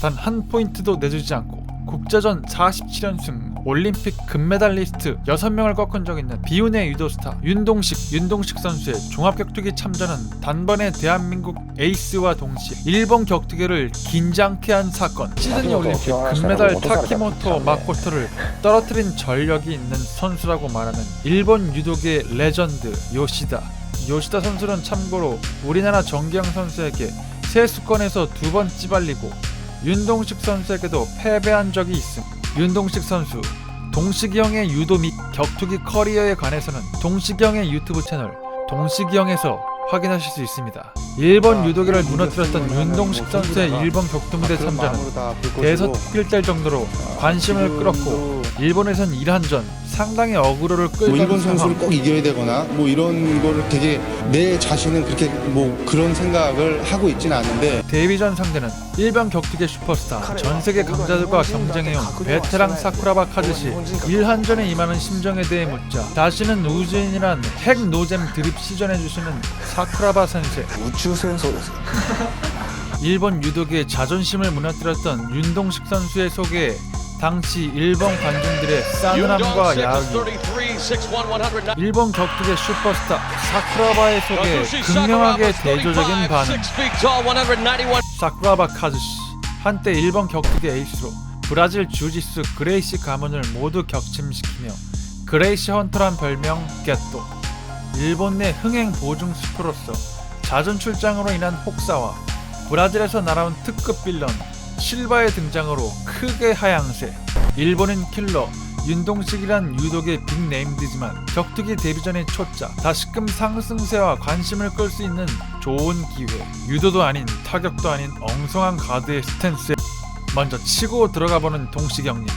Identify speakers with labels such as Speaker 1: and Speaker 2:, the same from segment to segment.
Speaker 1: 단 한 포인트도 내주지 않고 국제전 47연승, 올림픽 금메달리스트 6명을 꺾은 적 있는 비운의 유도스타 윤동식 선수의 종합격투기 참전은 단번에 대한민국 에이스와 동시에 일본 격투계를 긴장케 한 사건. 시드니 올림픽 금메달 타키모토 마코토를 떨어뜨린 전력이 있는 선수라고 말하는 일본 유도계 레전드 요시다 선수는 참고로 우리나라 정기영 선수에게 세 수건에서 2번 찌발리고 윤동식 선수에게도 패배한 적이 있음. 윤동식 선수, 동식이 형의 유도 및 격투기 커리어에 관해서는 동식이 형의 유튜브 채널 동식이형에서 확인하실 수 있습니다. 일본 유도계를 무너뜨렸던 윤동식 선수의 일본 격투무대 참전은 대서특필될 정도로 관심을 끌었고 일본에선 1한전 상당히 어그로를 끌던
Speaker 2: 일본 선수를 꼭 이겨야 되거나 이런 거를 되게 내 자신은 그렇게 그런 생각을 하고 있지는 않은데
Speaker 1: 데뷔전 상대는 일본 격투계 슈퍼스타 전세계 강자들과 경쟁해온 베테랑 사쿠라바 카즈시. 1한전에 임하는 심정에 대해 묻자 자신은 우주인이란 핵 노잼 드립 시전해주시는 사쿠라바 센세.
Speaker 3: 우주 센서.
Speaker 1: 일본 유도계의 자존심을 무너뜨렸던 윤동식 선수의 소개에 당시 일본 관중들의 싸늘함과 야기, 일본 격투계 슈퍼스타 사쿠라바의 소개에 극명하게 대조적인 반응. 사쿠라바 카즈시, 한때 일본 격투계 에이스로 브라질 주짓수 그레이시 가문을 모두 격침시키며 그레이시 헌터란 별명 겟도, 일본 내 흥행 보증 스프로서 자전 출장으로 인한 혹사와 브라질에서 날아온 특급 빌런 실바의 등장으로 크게 하향세. 일본인 킬러 윤동식이란 유독의 빅네임이지만 격투기 데뷔전의 초짜 다시금 상승세와 관심을 끌 수 있는 좋은 기회. 유도도 아닌 타격도 아닌 엉성한 가드의 스탠스에 먼저 치고 들어가보는 동식이 형님.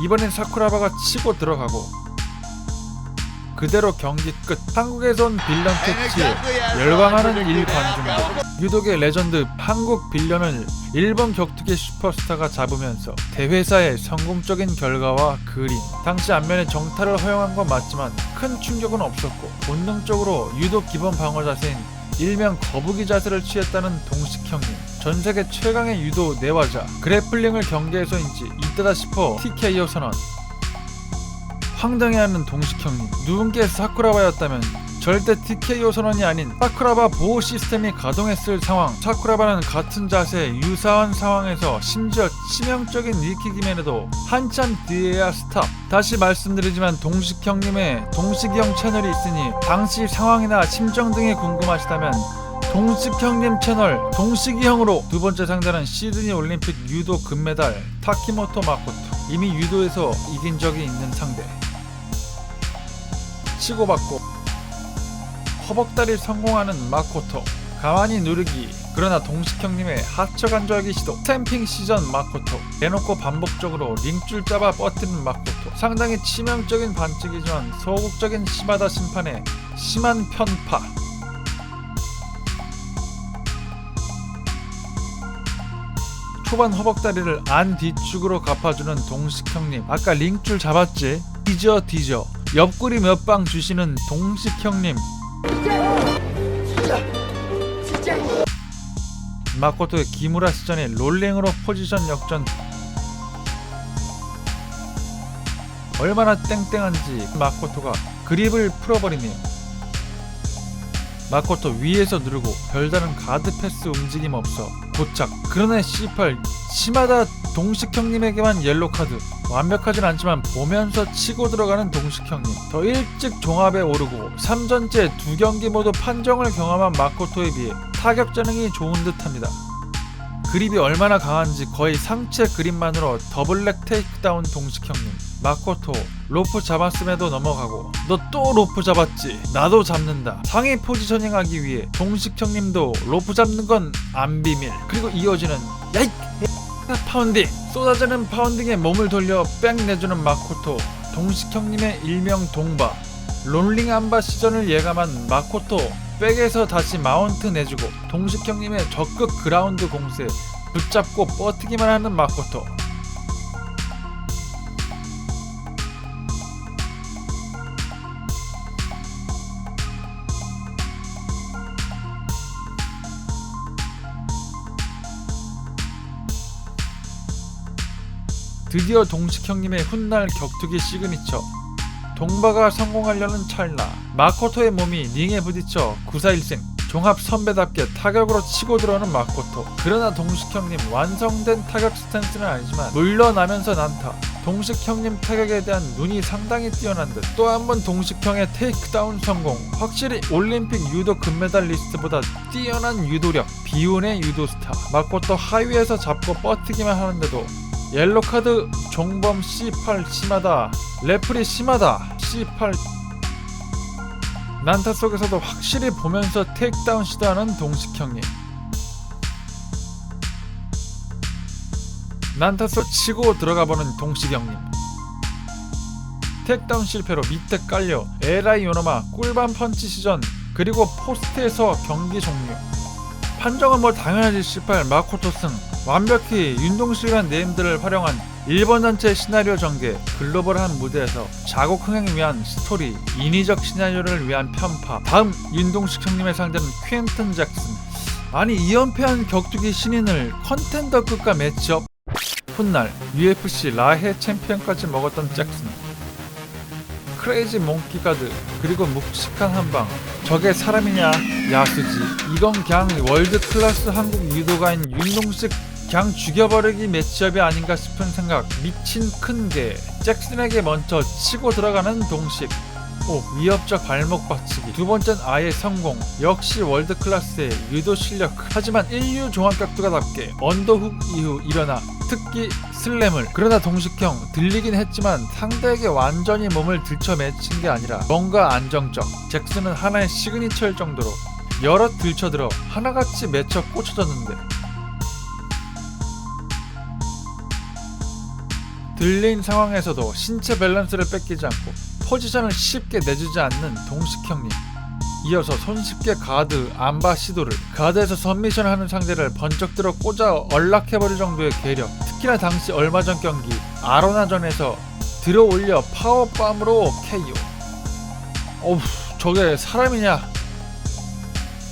Speaker 1: 이번엔 사쿠라바가 치고 들어가고 그대로 경기 끝. 한국에서 온 빌런 캐치에 열광하는 일관중들. 유독의 레전드 한국 빌런을 일본 격투기 슈퍼스타가 잡으면서 대회사의 성공적인 결과와 그림. 당시 안면에 정타를 허용한 건 맞지만 큰 충격은 없었고 본능적으로 유독 기본 방어 자세인 일명 거북이 자세를 취했다는 동식 형님. 전세계 최강의 유도 내화자. 그래플링을 경계해서인지 이때다 싶어 TKO 선언. 황당해하는 동식 형님. 누군가의 사쿠라바였다면 절대 TKO 선언이 아닌 사쿠라바 보호 시스템이 가동했을 상황. 사쿠라바는 같은 자세 유사한 상황에서 심지어 치명적인 니킥임에도 한참 뒤에야 스탑. 다시 말씀드리지만 동식 형님의 동식이 형 채널이 있으니 당시 상황이나 심정 등이 궁금하시다면 동식 형님 채널 동식이 형으로. 두 번째 상대는 시드니 올림픽 유도 금메달 타키모토 마코토. 이미 유도에서 이긴 적이 있는 상대. 치고받고 허벅다리 성공하는 마코토. 가만히 누르기. 그러나 동식 형님의 하처 간절기 시도. 스탬핑 시전 마코토. 대놓고 반복적으로 링줄 잡아 뻗뜨는 마코토. 상당히 치명적인 반칙이지만 소극적인 시마다 심판의 심한 편파. 초반 허벅다리를 안 뒤축으로 갚아주는 동식 형님. 아까 링줄 잡았지? 뒤져. 옆구리 몇 방 주시는 동식 형님. 마코토의 기무라 시전에 롤링으로 포지션 역전. 얼마나 땡땡한지 마코토가 그립을 풀어버리네요. 마코토 위에서 누르고 별다른 가드 패스 움직임 없어 고착. 그러네 C8. 시마다 동식 형님에게만 옐로카드. 완벽하진 않지만 보면서 치고 들어가는 동식 형님. 더 일찍 종합에 오르고 3전째 2경기 모두 판정을 경험한 마코토에 비해 타격 재능이 좋은 듯합니다. 그립이 얼마나 강한지 거의 상체 그립만으로 더블렉 테이크다운 동식 형님. 마코토 로프 잡았음에도 넘어가고 너 또 로프 잡았지? 나도 잡는다. 상위 포지셔닝 하기 위해 동식 형님도 로프 잡는 건 안 비밀. 그리고 이어지는 야이 파운딩. 쏟아지는 파운딩에 몸을 돌려 백 내주는 마코토. 동식 형님의 일명 동바. 롤링 안바 시전을 예감한 마코토. 백에서 다시 마운트 내주고 동식 형님의 적극 그라운드 공세 붙잡고 버티기만 하는 마코토. 드디어 동식형님의 훗날 격투기 시그니처 동바가 성공하려는 찰나 마코토의 몸이 링에 부딪혀 구사일생 종합 선배답게 타격으로 치고 들어오는 마코토. 그러나 동식형님 완성된 타격 스탠스는 아니지만 물러나면서 난타. 동식형님 타격에 대한 눈이 상당히 뛰어난 듯. 또 한 번 동식형의 테이크다운 성공. 확실히 올림픽 유도 금메달리스트보다 뛰어난 유도력, 비운의 유도 스타. 마코토 하위에서 잡고 뻗티기만 하는데도 옐로카드 종범 C8 심하다. 레프리 심하다. C8 난타 속에서도 확실히 보면서 테이크다운 시도하는 동식형님. 난타 속 치고 들어가보는 동식형님. 테이크다운 실패로 밑에 깔려 에라이 요노마 꿀밤 펀치 시전 그리고 포스트에서 경기 종료. 판정은 뭐 당연하지 C8 마코토 승. 완벽히 윤동식이란 네임들을 활용한 일본 전체 시나리오 전개, 글로벌한 무대에서 자국 흥행을 위한 스토리, 인위적 시나리오를 위한 편파. 다음 윤동식 형님의 상대는 퀸튼 잭슨. 아니 2연패한 격투기 신인을 컨텐더급과 매치업. 훗날 UFC 라해 챔피언까지 먹었던 잭슨. 크레이지 몽키 가드 그리고 묵직한 한방. 저게 사람이냐 야수지. 이건 그냥 월드 클래스 한국 유도가인 윤동식 그냥 죽여버리기 매치업이 아닌가 싶은 생각. 미친 큰 개. 잭슨에게 먼저 치고 들어가는 동식. 오, 위협적 발목 받치기. 두 번째는 아예 성공. 역시 월드 클래스의 유도 실력. 하지만 인류 종합격투가답게 언더훅 이후 일어나 특기 슬램을. 그러나 동식형 들리긴 했지만 상대에게 완전히 몸을 들쳐 맺힌 게 아니라 뭔가 안정적. 잭슨은 하나의 시그니처일 정도로 여럿 들쳐들어 하나같이 맺혀 꽂혀졌는데 들린 상황에서도 신체 밸런스를 뺏기지 않고 포지션을 쉽게 내주지 않는 동식형님. 이어서 손쉽게 가드, 안바 시도를. 가드에서 선미션을 하는 상대를 번쩍 들어 꽂아 얼락해버릴 정도의 괴력. 특히나 당시 얼마 전 경기 아로나전에서 들어올려 파워밤으로 KO. 어우, 저게 사람이냐.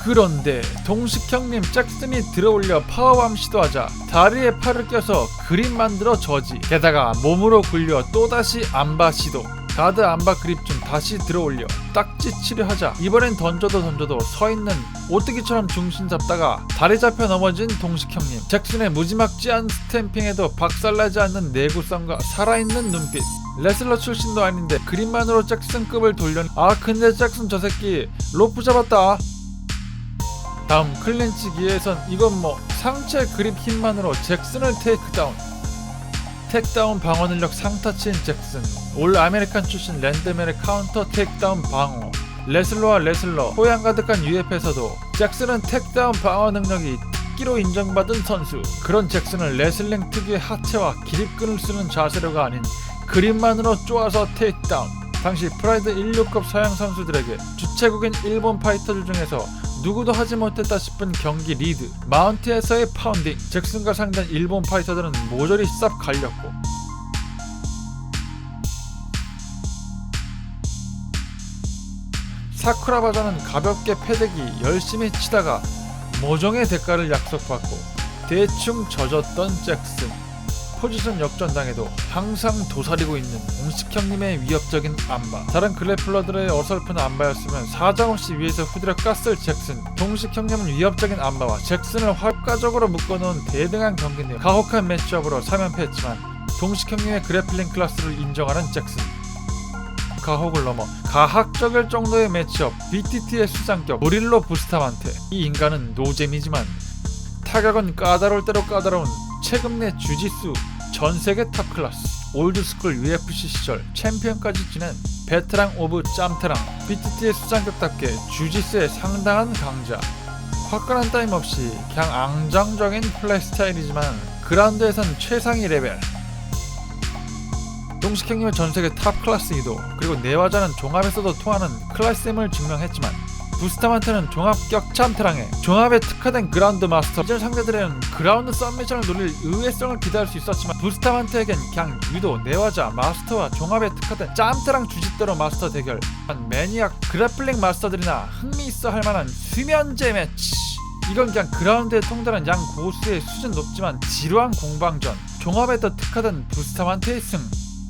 Speaker 1: 그런데 동식형님 잭슨이 들어올려 파워밤 시도하자 다리에 팔을 껴서 그림 만들어 저지. 게다가 몸으로 굴려 또다시 안바 시도. 가드 안바 그립 중 다시 들어올려 딱지 치료하자. 이번엔 던져도 서있는 오뚜기처럼 중심 잡다가 다리 잡혀 넘어진 동식형님. 잭슨의 무지막지한 스탬핑에도 박살나지 않는 내구성과 살아있는 눈빛. 레슬러 출신도 아닌데 그림만으로 잭슨급을 돌려내. 아 근데 잭슨 저 새끼 로프 잡았다. 다음 클린치 기회에선 이건 뭐 상체 그립 힘만으로 잭슨을 테이크다운. 테이크다운 방어 능력 상타치인 잭슨. 올 아메리칸 출신 랜드맨의 카운터 테이크다운 방어. 레슬러와 레슬러 호양 가득한 UF에서도 잭슨은 테이크다운 방어 능력이 특기로 인정받은 선수. 그런 잭슨을 레슬링 특유의 하체와 기립근을 쓰는 자세로가 아닌 그립만으로 쪼아서 테이크다운. 당시 프라이드 16급 서양 선수들에게 주최국인 일본 파이터들 중에서 누구도 하지 못했다 싶은 경기 리드, 마운트에서의 파운딩. 잭슨과 상대한 일본 파이터들은 모조리 쌉 갈렸고 사쿠라바자는 가볍게 패대기 열심히 치다가 모종의 대가를 약속받고 대충 젖었던 잭슨. 포지션 역전당해도 항상 도사리고 있는 동식형님의 위협적인 안바. 다른 그래플러들의 어설픈 안바였으면 사정없이 위에서 후드려 깠을 잭슨. 동식형님은 위협적인 안바와 잭슨을 활과적으로 묶어놓은 대등한 경기네요. 가혹한 매치업으로 3연패했지만 동식형님의 그래플링 클래스를 인정하는 잭슨. 가혹을 넘어 가학적일 정도의 매치업. BTT의 수상격 고릴로 부스타만테. 이 인간은 노잼이지만 타격은 까다로울 대로 까다로운 최근 내 주짓수 전세계 탑클래스. 올드스쿨 UFC 시절 챔피언까지 지낸 베테랑 오브 짬테랑. BTT의 수상격답게 주짓수의 상당한 강자. 화끈한 따임 없이 그냥 앙장적인 플레이 스타일이지만 그라운드에선 최상위 레벨. 동식형님의 전세계 탑클래스 이도 그리고 내화자는 종합에서도 통하는 클래스임을 증명했지만 부스타만테는 종합격 짬테랑에 종합에 특화된 그라운드 마스터. 이전 상대들에는 그라운드 썸미션을 노릴 의외성을 기대할 수 있었지만 부스타만테에겐 그냥 유도, 내화자, 마스터와 종합에 특화된 짬테랑 주짓대로 마스터 대결. 매니악 그래플링 마스터들이나 흥미있어 할만한 수면제 매치. 이건 그냥 그라운드에 통달한 양 고수의 수준 높지만 지루한 공방전. 종합에 더 특화된 부스터만테의 승.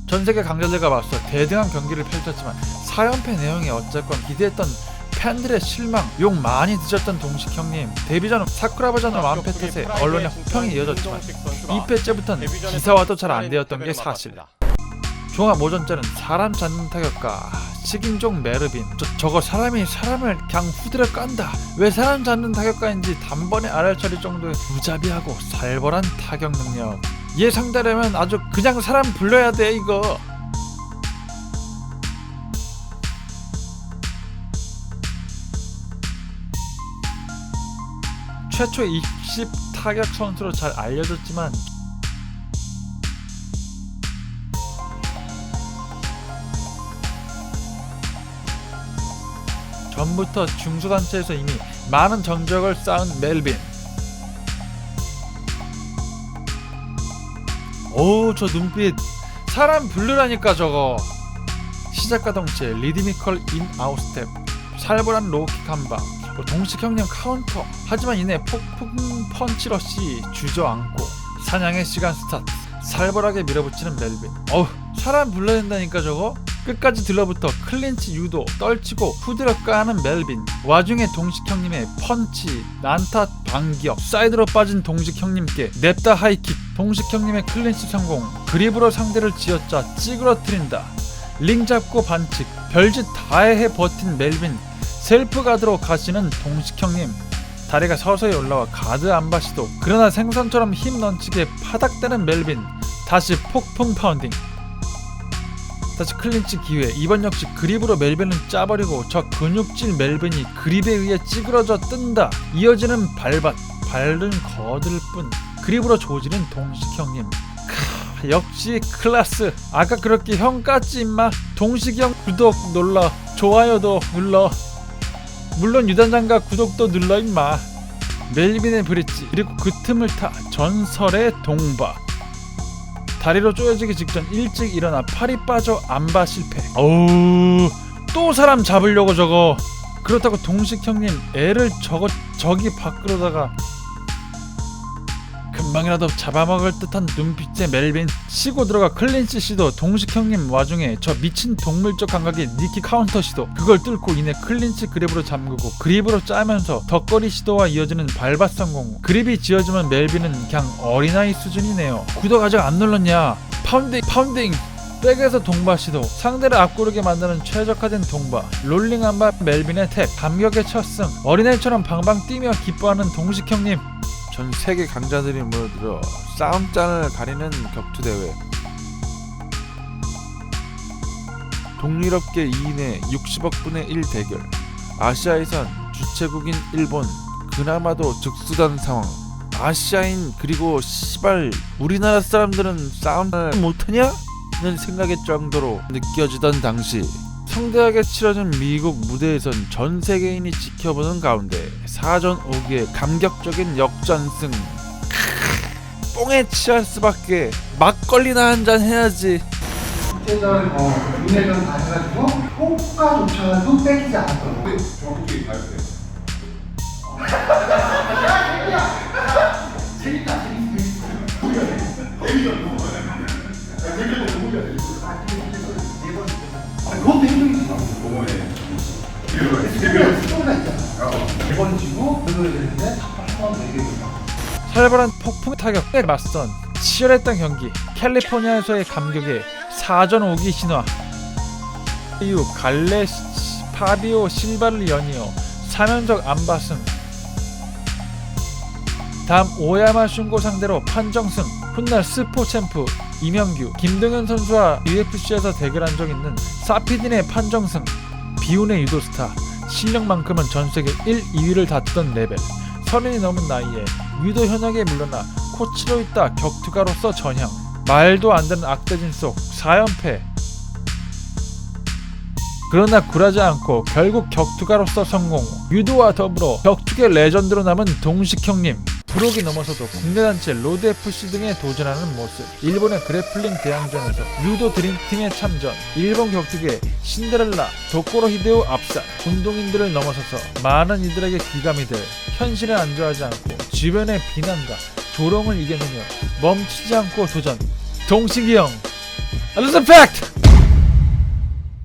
Speaker 1: 전세계 강자들과 맞서 대등한 경기를 펼쳤지만 4연패 내용이 어쨌건 기대했던 팬들의 실망, 욕 많이 드셨던 동식 형님. 데뷔전 사쿠라바전을 완패 탓에 언론의 혹평이 이어졌지만 2패째부터는 기사화도 잘 안되었던 게 사실. 종합 오전째는 사람 잡는 타격과 식인종 메르빈. 저거 사람이 사람을 그냥 후드려 깐다. 왜 사람 잡는 타격가인지 단번에 알아차릴 정도의 무자비하고 살벌한 타격 능력. 얘 상대라면 아주 그냥 사람 불러야 돼 이거. 최초 입시 타격 선수로 잘 알려졌지만 전부터 중소단체에서 이미 많은 정적을 쌓은 멜빈. 오, 저 눈빛 사람 부르라니까 저거. 시작과 동시에 리드미컬 인 아웃스텝, 살벌한 로우킥 한방, 동식 형님 카운터. 하지만 이내 폭풍 펀치러시 주저앉고 사냥의 시간 스타트. 살벌하게 밀어붙이는 멜빈. 어우, 사람 불러야 된다니까 저거. 끝까지 들러붙어 클린치 유도 떨치고 후드려 까는 멜빈. 와중에 동식 형님의 펀치, 난타 반기업, 사이드로 빠진 동식 형님께 냅다 하이킥. 동식 형님의 클린치 성공. 그립으로 상대를 쥐어짜 찌그러뜨린다. 링 잡고 반칙. 별짓 다해 버틴 멜빈. 셀프 가드로 가시는 동식 형님. 다리가 서서히 올라와 가드 안바 시도. 그러나 생선처럼 힘 넘치게 파닥대는 멜빈. 다시 폭풍 파운딩. 다시 클린치 기회. 이번 역시 그립으로 멜빈은 짜버리고 저 근육질 멜빈이 그립에 의해 찌그러져 뜬다. 이어지는 발밭. 발은 거들 뿐. 그립으로 조지는 동식 형님. 역시 클래스. 아까 그렇게 형 깠지 임마. 동식이 형 구독 눌러. 좋아요도 눌러. 물론 유단장과 구독도 눌러 임마. 멜빈의 브릿지. 그리고 그 틈을 타 전설의 동바. 다리로 쪼여지기 직전 일찍 일어나 팔이 빠져 안바 실패. 어우, 또 사람 잡으려고 저거. 그렇다고 동식 형님 애를 저기 밖으로다가 금방이라도 잡아먹을 듯한 눈빛의 멜빈. 치고 들어가 클린치 시도. 동식 형님 와중에 저 미친 동물적 감각의 니키 카운터 시도. 그걸 뚫고 이내 클린치 그립으로 잠그고 그립으로 짜면서 덧거리 시도와 이어지는 발밭 성공. 그립이 지어지면 멜빈은 그냥 어린아이 수준이네요. 구독 아직 안 눌렀냐? 파운딩. 백에서 동바 시도. 상대를 앞구르게 만드는 최적화된 동바. 롤링 안바 멜빈의 탭. 감격의 첫 승. 어린아이처럼 방방 뛰며 기뻐하는 동식 형님.
Speaker 3: 전 세계 강자들이 모여들어 싸움잔을 가리는 격투대회. 동유럽계 2인의 60억 분의 1 대결. 아시아에선 주최국인 일본, 그나마도 즉수단 상황. 아시아인 그리고 시발 우리나라 사람들은 싸움을 못하냐? 는 생각의 정도로 느껴지던 당시 성대하게 치러진 미국 무대에선 전 세계인이 지켜보는 가운데 4전 5기의 감격적인 역전승. 뽕에 취할 수밖에. 막걸리나 한잔 해야지.
Speaker 4: 국제전, 국내전 다 해가지고 호가조차도 뺏기지 않았던.
Speaker 5: 정확히 가야 돼.
Speaker 4: 재밌다. 그것도 힘들지. 스토리가 있잖아. 4번 지고 그걸 되는데 한번 내게
Speaker 1: 살벌한 폭풍 타격에 맞선 치열했던 경기. 캘리포니아에서의 감격에 4전 5기 신화. 이후 갈레 파비오 실바를 연이어 3연속 안바승. 다음 오야마 슌고 상대로 판정승. 훗날 스포 챔프 이명규, 김동현 선수와 UFC에서 대결한 적 있는 사피딘의 판정승. 비운의 유도스타. 실력만큼은 전세계 1, 2위를 다투던 레벨. 30이 넘은 나이에 유도 현역에 물러나 코치로 있다 격투가로서 전향. 말도 안 되는 악대진 속 4연패. 그러나 굴하지 않고 결국 격투가로서 성공. 유도와 더불어 격투계 레전드로 남은 동식 형님. 브록이 넘어서도 국내 단체 로드FC 등에 도전하는 모습, 일본의 그래플링 대항전에서 유도 드림팀의 참전, 일본 격투기의 신데렐라 도코로 히데오 압살, 운동인들을 넘어서서 많은 이들에게 귀감이 될 현실에 안주하지 않고 주변의 비난과 조롱을 이겨내며 멈추지 않고 도전, 동식이 형 리스펙트!